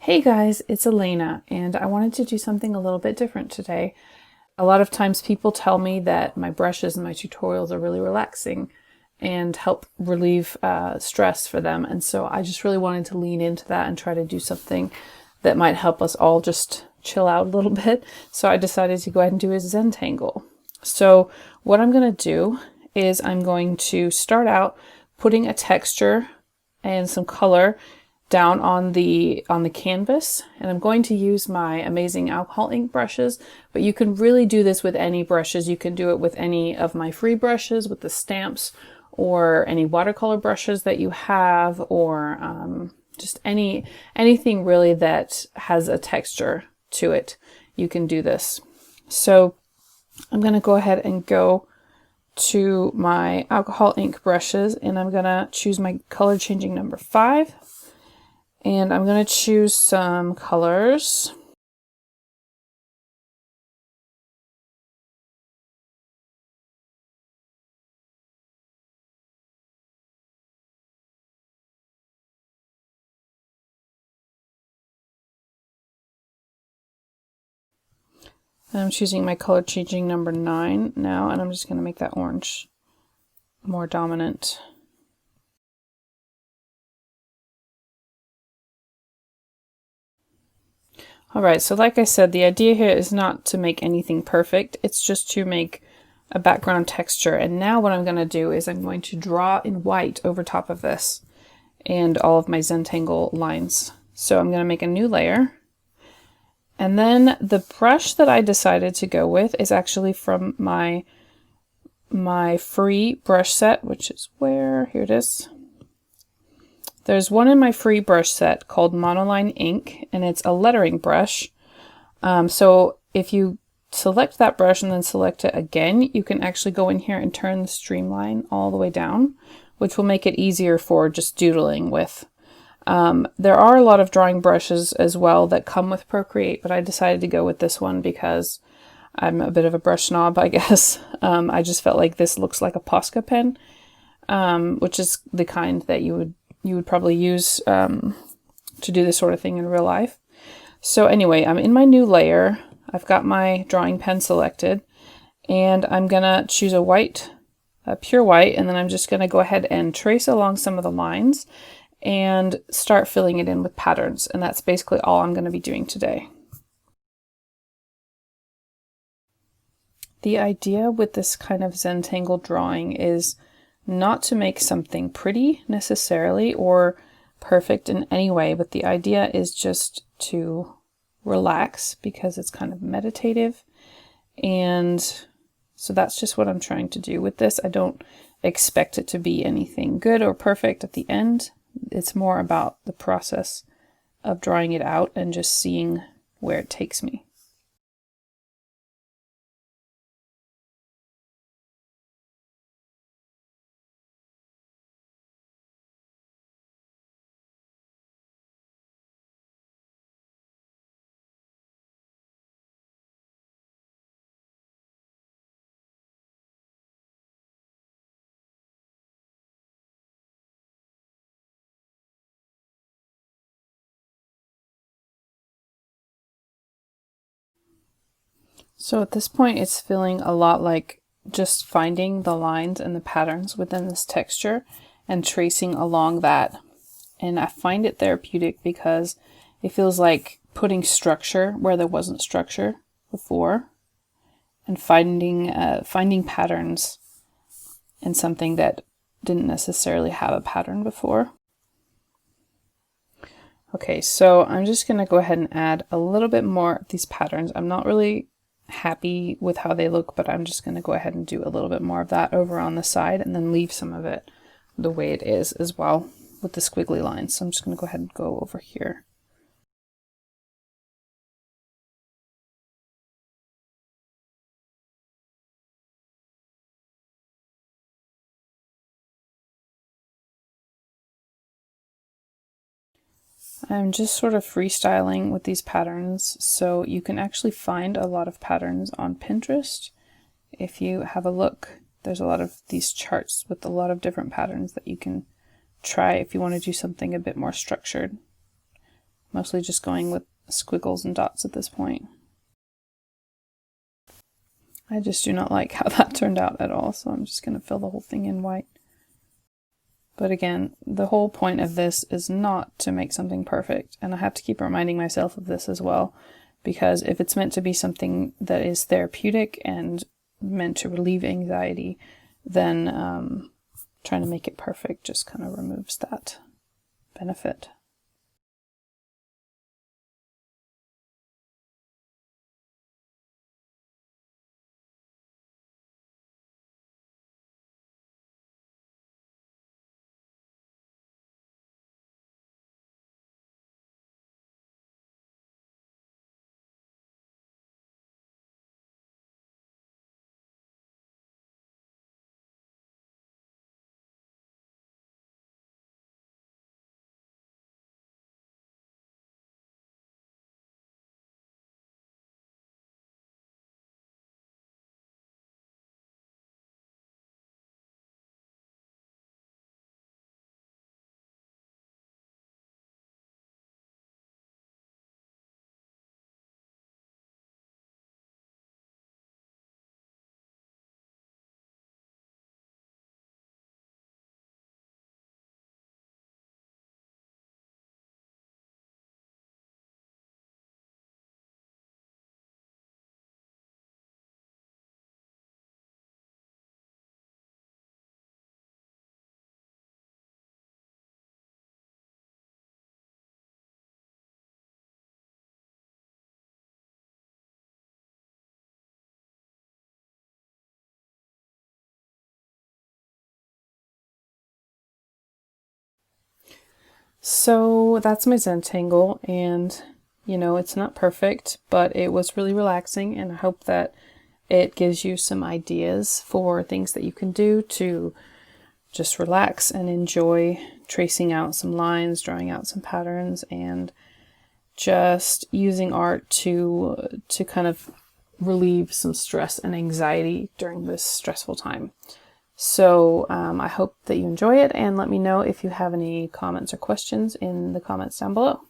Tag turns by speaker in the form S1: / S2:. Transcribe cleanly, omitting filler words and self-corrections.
S1: Hey guys, it's Elena, and I wanted to do something a little bit different today. A lot of times people tell me that my brushes and my tutorials are really relaxing and help relieve stress for them. And so I just really wanted to lean into that and try to do something that might help us all just chill out a little bit. So I decided to go ahead and do a Zentangle. So what I'm going to do is I'm going to start out putting a texture and some color down on the canvas, and I'm going to use my amazing alcohol ink brushes, but you can really do this with any brushes. You can do it with any of my free brushes with the stamps, or any watercolor brushes that you have, or just anything really that has a texture to it. You can do this. So I'm going to go ahead and go to my alcohol ink brushes, and I'm going to choose my color changing number 5. And I'm going to choose some colors. And I'm choosing my color changing number 9 now, and I'm just going to make that orange more dominant. Alright, so like I said, the idea here is not to make anything perfect, it's just to make a background texture. And now what I'm going to do is I'm going to draw in white over top of this and all of my Zentangle lines. So I'm going to make a new layer. And then the brush that I decided to go with is actually from my free brush set, which is here it is. There's one in my free brush set called Monoline Ink, and it's a lettering brush. So if you select that brush and then select it again, you can actually go in here and turn the streamline all the way down, which will make it easier for just doodling with. There are a lot of drawing brushes as well that come with Procreate, but I decided to go with this one because I'm a bit of a brush snob, I guess. I just felt like this looks like a Posca pen, which is the kind that you would probably use to do this sort of thing in real life. So anyway, I'm in my new layer. I've got my drawing pen selected, and I'm gonna choose a pure white, and then I'm just gonna go ahead and trace along some of the lines and start filling it in with patterns. And that's basically all I'm gonna be doing today. The idea with this kind of Zentangle drawing is not to make something pretty necessarily or perfect in any way, but the idea is just to relax because it's kind of meditative. And so that's just what I'm trying to do with this. I don't expect it to be anything good or perfect at the end. It's more about the process of drawing it out and just seeing where it takes me. So at this point, it's feeling a lot like just finding the lines and the patterns within this texture and tracing along that. And I find it therapeutic because it feels like putting structure where there wasn't structure before, and finding patterns in something that didn't necessarily have a pattern before. Okay, so I'm just going to go ahead and add a little bit more of these patterns. I'm not really happy with how they look, but I'm just going to go ahead and do a little bit more of that over on the side and then leave some of it the way it is as well with the squiggly lines. So I'm just going to go ahead and go over here. I'm just sort of freestyling with these patterns, so you can actually find a lot of patterns on Pinterest. If you have a look, there's a lot of these charts with a lot of different patterns that you can try if you want to do something a bit more structured. mostly just going with squiggles and dots at this point. I just do not like how that turned out at all, so I'm just going to fill the whole thing in white. But again, the whole point of this is not to make something perfect, and I have to keep reminding myself of this as well, because if it's meant to be something that is therapeutic and meant to relieve anxiety, then trying to make it perfect just kind of removes that benefit. So that's my Zentangle, and it's not perfect, but it was really relaxing, and I hope that it gives you some ideas for things that you can do to just relax and enjoy tracing out some lines, drawing out some patterns, and just using art to kind of relieve some stress and anxiety during this stressful time. So I hope that you enjoy it, and let me know if you have any comments or questions in the comments down below.